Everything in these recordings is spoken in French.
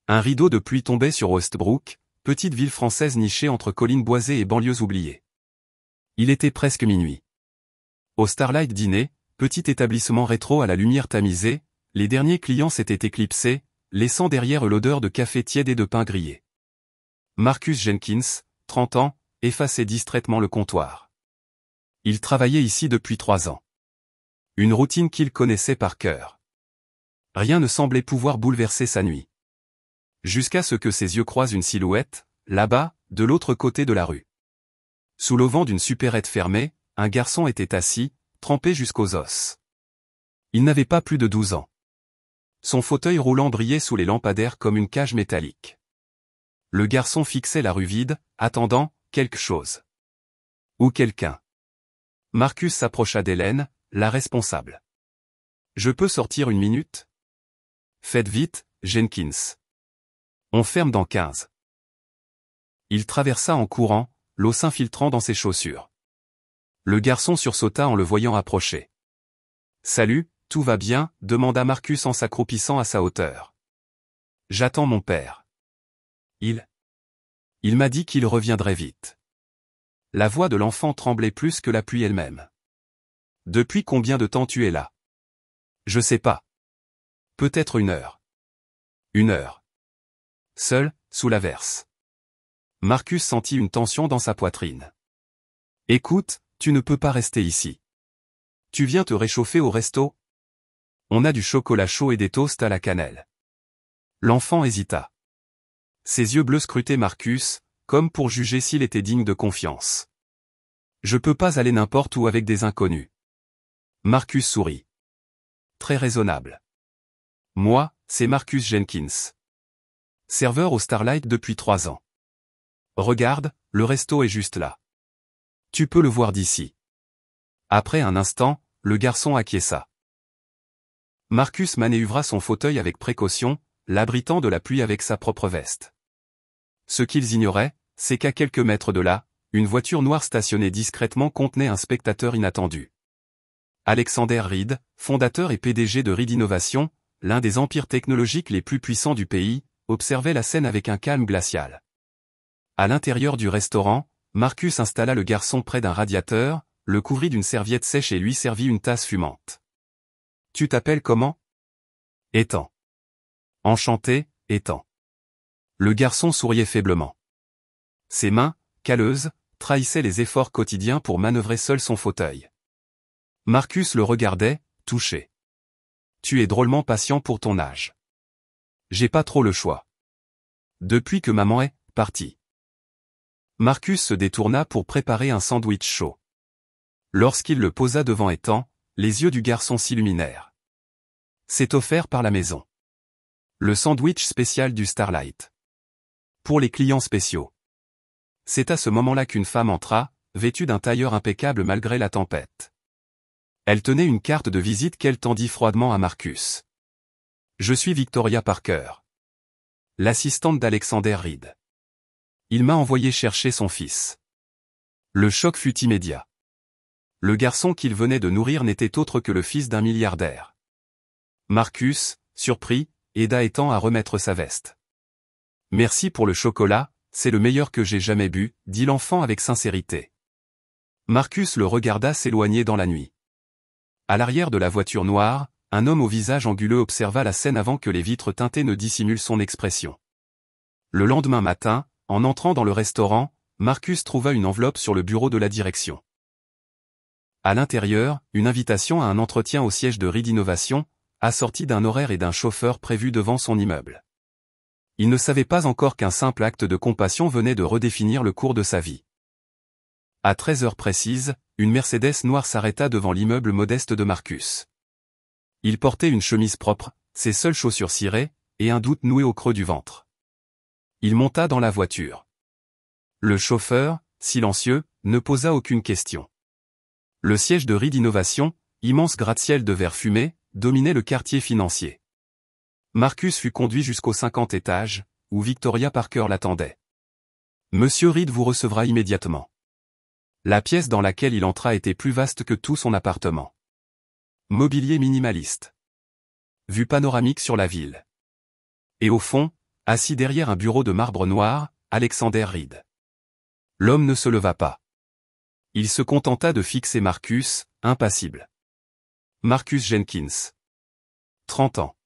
Un rideau de pluie tombait sur Westbrook, petite ville française nichée entre collines boisées et banlieues oubliées. Il était presque minuit. Au Starlight Diner, petit établissement rétro à la lumière tamisée, les derniers clients s'étaient éclipsés, laissant derrière eux l'odeur de café tiède et de pain grillé. Marcus Jenkins, 30 ans, effaçait distraitement le comptoir. Il travaillait ici depuis 3 ans. Une routine qu'il connaissait par cœur. Rien ne semblait pouvoir bouleverser sa nuit. Jusqu'à ce que ses yeux croisent une silhouette, là-bas, de l'autre côté de la rue. Sous l'auvent d'une supérette fermée, un garçon était assis, trempé jusqu'aux os. Il n'avait pas plus de 12 ans. Son fauteuil roulant brillait sous les lampadaires comme une cage métallique. Le garçon fixait la rue vide, attendant quelque chose. Ou quelqu'un. Marcus s'approcha d'Hélène, la responsable. « Je peux sortir une minute ? » « Faites vite, Jenkins. On ferme dans 15. » Il traversa en courant, l'eau s'infiltrant dans ses chaussures. Le garçon sursauta en le voyant approcher. « Salut, tout va bien ?» demanda Marcus en s'accroupissant à sa hauteur. « J'attends mon père. Il m'a dit qu'il reviendrait vite. » La voix de l'enfant tremblait plus que la pluie elle-même. « Depuis combien de temps tu es là ? » « Je sais pas. Peut-être 1 heure. 1 heure. Seul, sous l'averse. » Marcus sentit une tension dans sa poitrine. « Écoute, tu ne peux pas rester ici. Tu viens te réchauffer au resto ? On a du chocolat chaud et des toasts à la cannelle. » L'enfant hésita. Ses yeux bleus scrutaient Marcus, comme pour juger s'il était digne de confiance. « Je peux pas aller n'importe où avec des inconnus. » Marcus sourit. Très raisonnable. « Moi, c'est Marcus Jenkins. Serveur au Starlight depuis 3 ans. Regarde, le resto est juste là. Tu peux le voir d'ici. » Après un instant, le garçon acquiesça. Marcus manéuvra son fauteuil avec précaution, l'abritant de la pluie avec sa propre veste. Ce qu'ils ignoraient, c'est qu'à quelques mètres de là, une voiture noire stationnée discrètement contenait un spectateur inattendu. Alexander Reed, fondateur et PDG de Reed Innovation, l'un des empires technologiques les plus puissants du pays, observait la scène avec un calme glacial. À l'intérieur du restaurant, Marcus installa le garçon près d'un radiateur, le couvrit d'une serviette sèche et lui servit une tasse fumante. « Tu t'appelles comment ? » ?»« Ethan. »« Enchanté, Ethan. » Le garçon souriait faiblement. Ses mains, calleuses, trahissaient les efforts quotidiens pour manœuvrer seul son fauteuil. Marcus le regardait, touché. « Tu es drôlement patient pour ton âge. J'ai pas trop le choix. Depuis que maman est partie. » Marcus se détourna pour préparer un sandwich chaud. Lorsqu'il le posa devant Ethan, les yeux du garçon s'illuminèrent. « C'est offert par la maison. Le sandwich spécial du Starlight. Pour les clients spéciaux. » C'est à ce moment-là qu'une femme entra, vêtue d'un tailleur impeccable malgré la tempête. Elle tenait une carte de visite qu'elle tendit froidement à Marcus. « Je suis Victoria Parker. L'assistante d'Alexander Reed. Il m'a envoyé chercher son fils. » Le choc fut immédiat. Le garçon qu'il venait de nourrir n'était autre que le fils d'un milliardaire. Marcus, surpris, aida Ethan à remettre sa veste. « Merci pour le chocolat, c'est le meilleur que j'ai jamais bu, » dit l'enfant avec sincérité. Marcus le regarda s'éloigner dans la nuit. À l'arrière de la voiture noire, un homme au visage anguleux observa la scène avant que les vitres teintées ne dissimulent son expression. Le lendemain matin, en entrant dans le restaurant, Marcus trouva une enveloppe sur le bureau de la direction. À l'intérieur, une invitation à un entretien au siège de Reed Innovation, assortie d'un horaire et d'un chauffeur prévu devant son immeuble. Il ne savait pas encore qu'un simple acte de compassion venait de redéfinir le cours de sa vie. À 13 heures précises, une Mercedes noire s'arrêta devant l'immeuble modeste de Marcus. Il portait une chemise propre, ses seules chaussures cirées, et un doute noué au creux du ventre. Il monta dans la voiture. Le chauffeur, silencieux, ne posa aucune question. Le siège de Reed Innovation, immense gratte-ciel de verre fumé, dominait le quartier financier. Marcus fut conduit jusqu'au 50 étage, où Victoria Parker l'attendait. « Monsieur Reed vous recevra immédiatement. » La pièce dans laquelle il entra était plus vaste que tout son appartement. Mobilier minimaliste. Vue panoramique sur la ville. Et au fond, assis derrière un bureau de marbre noir, Alexander Reed. L'homme ne se leva pas. Il se contenta de fixer Marcus, impassible. Marcus Jenkins. 30 ans.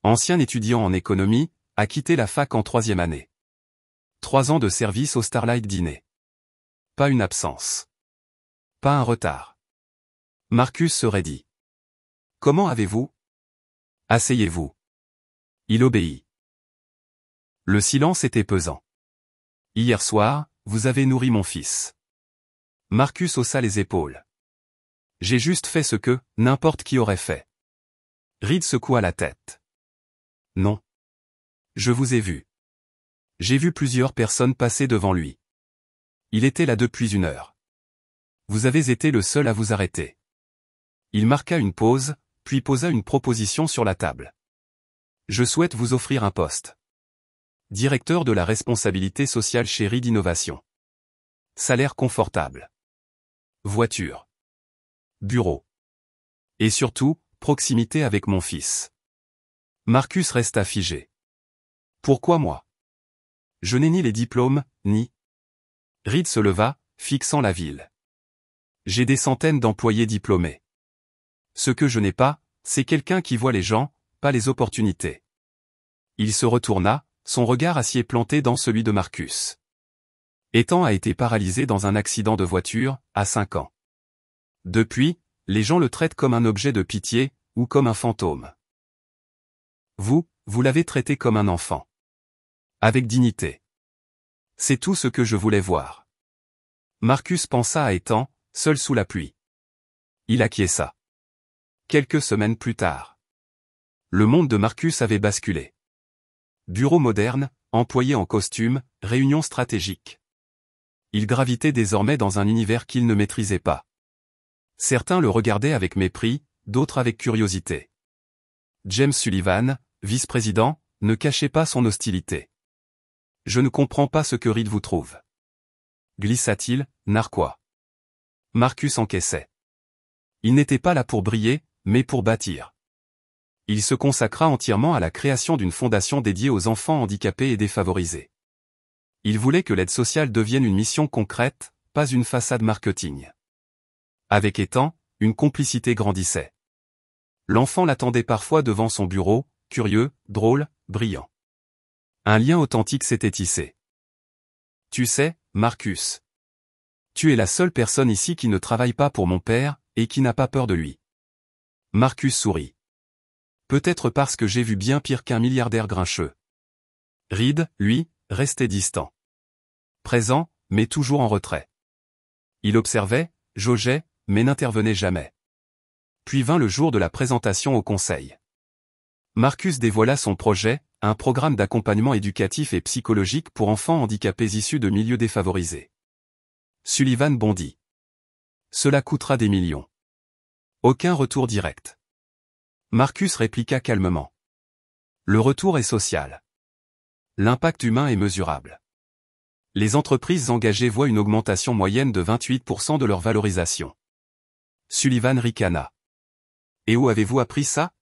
Ancien étudiant en économie, a quitté la fac en 3e année. 3 ans de service au Starlight Dîner. Pas une absence. Pas un retard. Marcus se raidit. Comment avez-vous? Asseyez-vous. Il obéit. Le silence était pesant. Hier soir, vous avez nourri mon fils. Marcus haussa les épaules. J'ai juste fait ce que n'importe qui aurait fait. Reed secoua la tête. Non. Je vous ai vu. J'ai vu plusieurs personnes passer devant lui. Il était là depuis 1 heure. Vous avez été le seul à vous arrêter. Il marqua une pause, puis posa une proposition sur la table. Je souhaite vous offrir un poste. Directeur de la responsabilité sociale chez Reed Innovation. Salaire confortable. Voiture. Bureau. Et surtout, proximité avec mon fils. Marcus resta figé. Pourquoi moi? Je n'ai ni les diplômes, ni... Reed se leva, fixant la ville. J'ai des centaines d'employés diplômés. Ce que je n'ai pas, c'est quelqu'un qui voit les gens, pas les opportunités. Il se retourna, son regard acier planté dans celui de Marcus. Ethan a été paralysé dans un accident de voiture, à 5 ans. Depuis, les gens le traitent comme un objet de pitié, ou comme un fantôme. Vous l'avez traité comme un enfant. Avec dignité. C'est tout ce que je voulais voir. Marcus pensa à Ethan, seul sous la pluie. Il acquiesça. Quelques semaines plus tard. Le monde de Marcus avait basculé. Bureau moderne, employé en costume, réunion stratégique. Il gravitait désormais dans un univers qu'il ne maîtrisait pas. Certains le regardaient avec mépris, d'autres avec curiosité. James Sullivan, vice-président, ne cachait pas son hostilité. Je ne comprends pas ce que Reed vous trouve. Glissa-t-il, narquois. Marcus encaissait. Il n'était pas là pour briller, mais pour bâtir. Il se consacra entièrement à la création d'une fondation dédiée aux enfants handicapés et défavorisés. Il voulait que l'aide sociale devienne une mission concrète, pas une façade marketing. Avec Ethan, une complicité grandissait. L'enfant l'attendait parfois devant son bureau, curieux, drôle, brillant. Un lien authentique s'était tissé. Tu sais, Marcus. Tu es la seule personne ici qui ne travaille pas pour mon père, et qui n'a pas peur de lui. Marcus sourit. Peut-être parce que j'ai vu bien pire qu'un milliardaire grincheux. Reed, lui, restait distant. Présent, mais toujours en retrait. Il observait, jaugeait, mais n'intervenait jamais. Puis vint le jour de la présentation au conseil. Marcus dévoila son projet, un programme d'accompagnement éducatif et psychologique pour enfants handicapés issus de milieux défavorisés. Sullivan bondit. Cela coûtera des millions. Aucun retour direct. Marcus répliqua calmement. Le retour est social. L'impact humain est mesurable. Les entreprises engagées voient une augmentation moyenne de 28% de leur valorisation. Sullivan ricana. Et où avez-vous appris ça?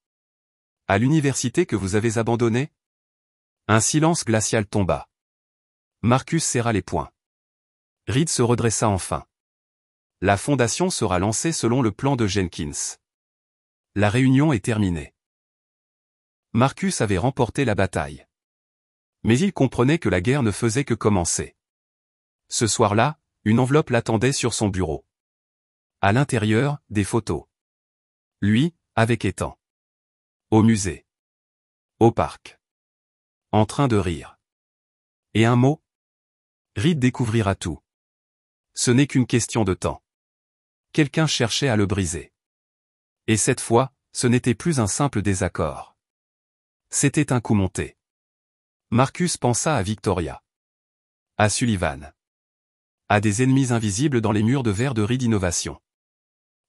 À l'université que vous avez abandonnée? Un silence glacial tomba. Marcus serra les poings. Reed se redressa enfin. La fondation sera lancée selon le plan de Jenkins. La réunion est terminée. Marcus avait remporté la bataille. Mais il comprenait que la guerre ne faisait que commencer. Ce soir-là, une enveloppe l'attendait sur son bureau. À l'intérieur, des photos. Lui, avec Ethan. Au musée. Au parc. En train de rire. Et un mot? Reed découvrira tout. Ce n'est qu'une question de temps. Quelqu'un cherchait à le briser. Et cette fois, ce n'était plus un simple désaccord. C'était un coup monté. Marcus pensa à Victoria. À Sullivan. À des ennemis invisibles dans les murs de verre de Reed Innovation.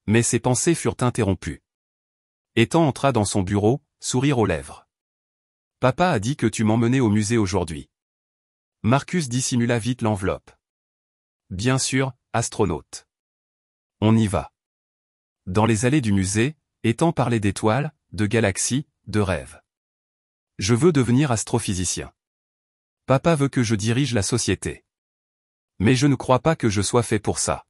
Mais ses pensées furent interrompues. Ethan entra dans son bureau, sourire aux lèvres. Papa a dit que tu m'emmenais au musée aujourd'hui. Marcus dissimula vite l'enveloppe. Bien sûr, astronaute. On y va. Dans les allées du musée, Ethan parlait d'étoiles, de galaxies, de rêves. Je veux devenir astrophysicien. Papa veut que je dirige la société. Mais je ne crois pas que je sois fait pour ça.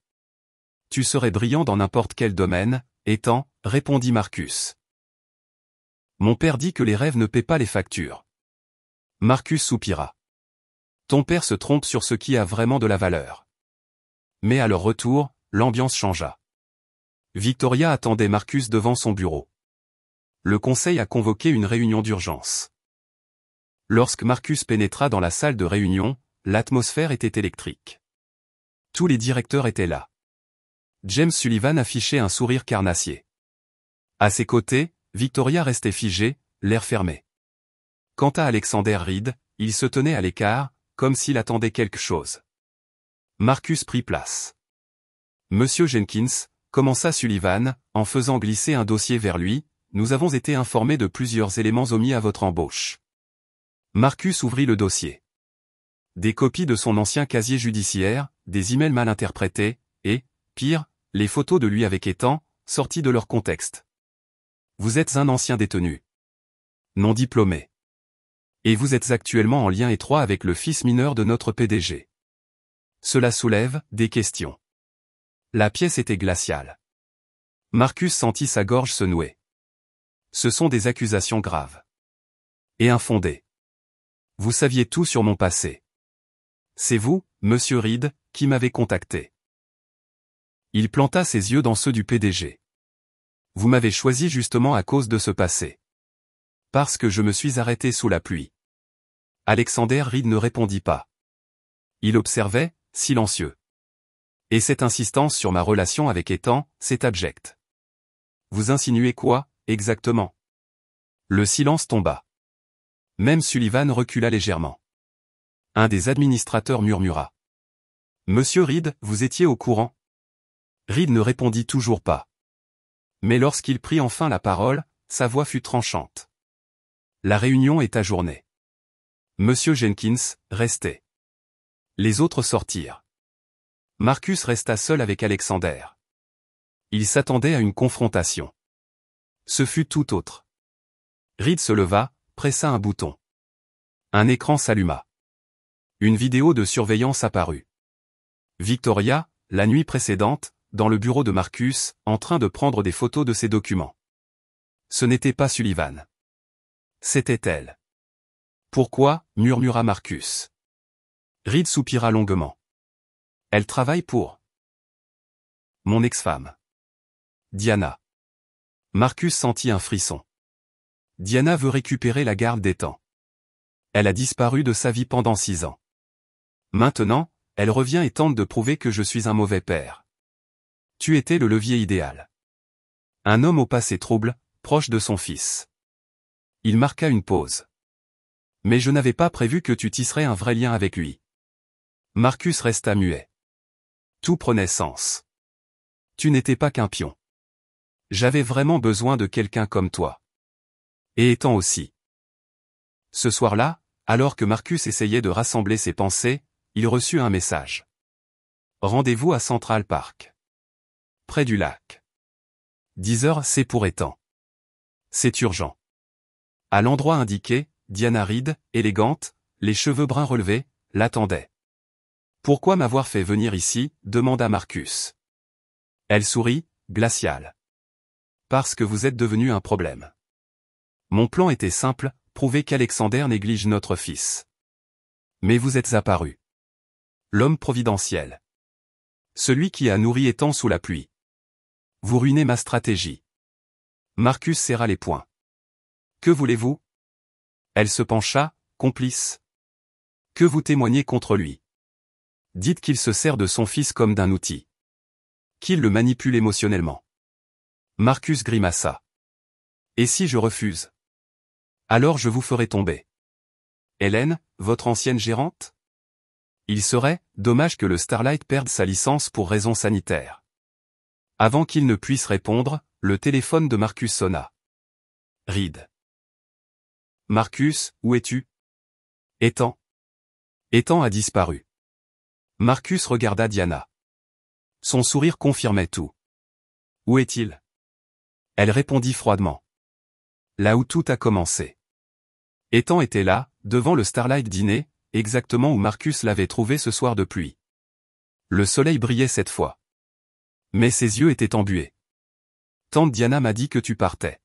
Tu serais brillant dans n'importe quel domaine, Ethan, répondit Marcus. Mon père dit que les rêves ne paient pas les factures. Marcus soupira. Ton père se trompe sur ce qui a vraiment de la valeur. Mais à leur retour, l'ambiance changea. Victoria attendait Marcus devant son bureau. Le conseil a convoqué une réunion d'urgence. Lorsque Marcus pénétra dans la salle de réunion, l'atmosphère était électrique. Tous les directeurs étaient là. James Sullivan affichait un sourire carnassier. À ses côtés, Victoria restait figée, l'air fermé. Quant à Alexander Reed, il se tenait à l'écart, comme s'il attendait quelque chose. Marcus prit place. Monsieur Jenkins, commença Sullivan, en faisant glisser un dossier vers lui, nous avons été informés de plusieurs éléments omis à votre embauche. Marcus ouvrit le dossier. Des copies de son ancien casier judiciaire, des emails mal interprétés, et, pire, les photos de lui avec Ethan, sorties de leur contexte. Vous êtes un ancien détenu. Non diplômé. Et vous êtes actuellement en lien étroit avec le fils mineur de notre PDG. Cela soulève des questions. La pièce était glaciale. Marcus sentit sa gorge se nouer. Ce sont des accusations graves. Et infondées. Vous saviez tout sur mon passé. C'est vous, monsieur Reed, qui m'avez contacté. Il planta ses yeux dans ceux du PDG. Vous m'avez choisi justement à cause de ce passé. Parce que je me suis arrêté sous la pluie. Alexander Reed ne répondit pas. Il observait, silencieux. Et cette insistance sur ma relation avec Ethan, c'est abject. Vous insinuez quoi, exactement? Le silence tomba. Même Sullivan recula légèrement. Un des administrateurs murmura. Monsieur Reed, vous étiez au courant? Reed ne répondit toujours pas. Mais lorsqu'il prit enfin la parole, sa voix fut tranchante. La réunion est ajournée. Monsieur Jenkins, restez. Les autres sortirent. Marcus resta seul avec Alexander. Il s'attendait à une confrontation. Ce fut tout autre. Reed se leva, pressa un bouton. Un écran s'alluma. Une vidéo de surveillance apparut. Victoria, la nuit précédente, dans le bureau de Marcus, en train de prendre des photos de ses documents. Ce n'était pas Sullivan. C'était elle. Pourquoi, murmura Marcus. Reed soupira longuement. Elle travaille pour mon ex-femme. Diana. Marcus sentit un frisson. Diana veut récupérer la garde d'Ethan. Elle a disparu de sa vie pendant 6 ans. Maintenant, elle revient et tente de prouver que je suis un mauvais père. Tu étais le levier idéal. Un homme au passé trouble, proche de son fils. Il marqua une pause. Mais je n'avais pas prévu que tu tisserais un vrai lien avec lui. Marcus resta muet. Tout prenait sens. Tu n'étais pas qu'un pion. J'avais vraiment besoin de quelqu'un comme toi. Et Ethan aussi. Ce soir-là, alors que Marcus essayait de rassembler ses pensées, il reçut un message. Rendez-vous à Central Park. Près du lac. 10 heures, c'est pour Ethan. C'est urgent. À l'endroit indiqué, Diana Reed, élégante, les cheveux bruns relevés, l'attendait. Pourquoi m'avoir fait venir ici, demanda Marcus. Elle sourit, glaciale. Parce que vous êtes devenu un problème. Mon plan était simple, prouver qu'Alexander néglige notre fils. Mais vous êtes apparu. L'homme providentiel. Celui qui a nourri Ethan sous la pluie. Vous ruinez ma stratégie. Marcus serra les poings. Que voulez-vous? Elle se pencha, complice. Que vous témoignez contre lui. Dites qu'il se sert de son fils comme d'un outil. Qu'il le manipule émotionnellement. Marcus grimaça. Et si je refuse? Alors je vous ferai tomber. Hélène, votre ancienne gérante? Il serait dommage que le Starlight perde sa licence pour raisons sanitaires. Avant qu'il ne puisse répondre, le téléphone de Marcus sonna. Reed. Marcus, où es-tu? Ethan. Ethan a disparu. Marcus regarda Diana. Son sourire confirmait tout. Où est-il? Elle répondit froidement. Là où tout a commencé. Ethan était là, devant le Starlight dîner, exactement où Marcus l'avait trouvé ce soir de pluie. Le soleil brillait cette fois. Mais ses yeux étaient embués. Tante Diana m'a dit que tu partais.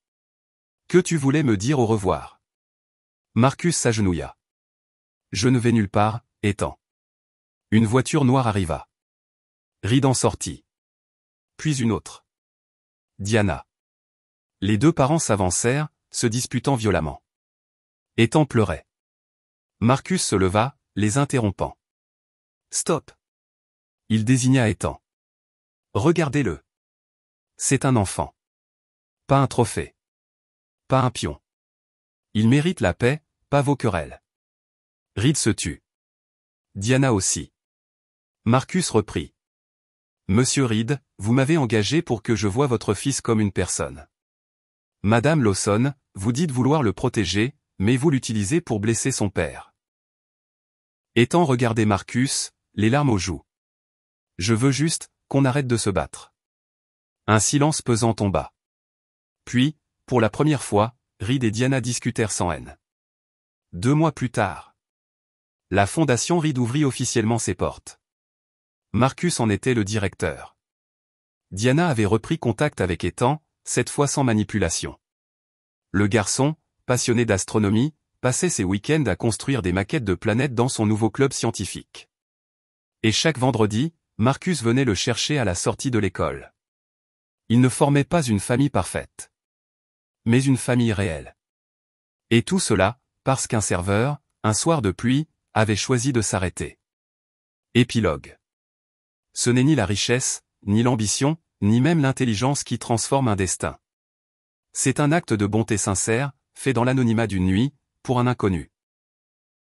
Que tu voulais me dire au revoir. Marcus s'agenouilla. Je ne vais nulle part, Ethan. Une voiture noire arriva. Reed en sortit. Puis une autre. Diana. Les deux parents s'avancèrent, se disputant violemment. Ethan pleurait. Marcus se leva, les interrompant. Stop. Il désigna Ethan. Regardez-le. C'est un enfant. Pas un trophée. Pas un pion. Il mérite la paix, pas vos querelles. Reed se tut. Diana aussi. Marcus reprit. Monsieur Reed, vous m'avez engagé pour que je voie votre fils comme une personne. Madame Lawson, vous dites vouloir le protéger, mais vous l'utilisez pour blesser son père. Ethan regardait Marcus, les larmes aux joues. Je veux juste qu'on arrête de se battre. Un silence pesant tomba. Puis, pour la première fois, Reed et Diana discutèrent sans haine. 2 mois plus tard. La fondation Reed ouvrit officiellement ses portes. Marcus en était le directeur. Diana avait repris contact avec Ethan, cette fois sans manipulation. Le garçon, passionné d'astronomie, passait ses week-ends à construire des maquettes de planètes dans son nouveau club scientifique. Et chaque vendredi, Marcus venait le chercher à la sortie de l'école. Il ne formait pas une famille parfaite, mais une famille réelle. Et tout cela, parce qu'un serveur, un soir de pluie, avait choisi de s'arrêter. Épilogue. Ce n'est ni la richesse, ni l'ambition, ni même l'intelligence qui transforme un destin. C'est un acte de bonté sincère, fait dans l'anonymat d'une nuit, pour un inconnu.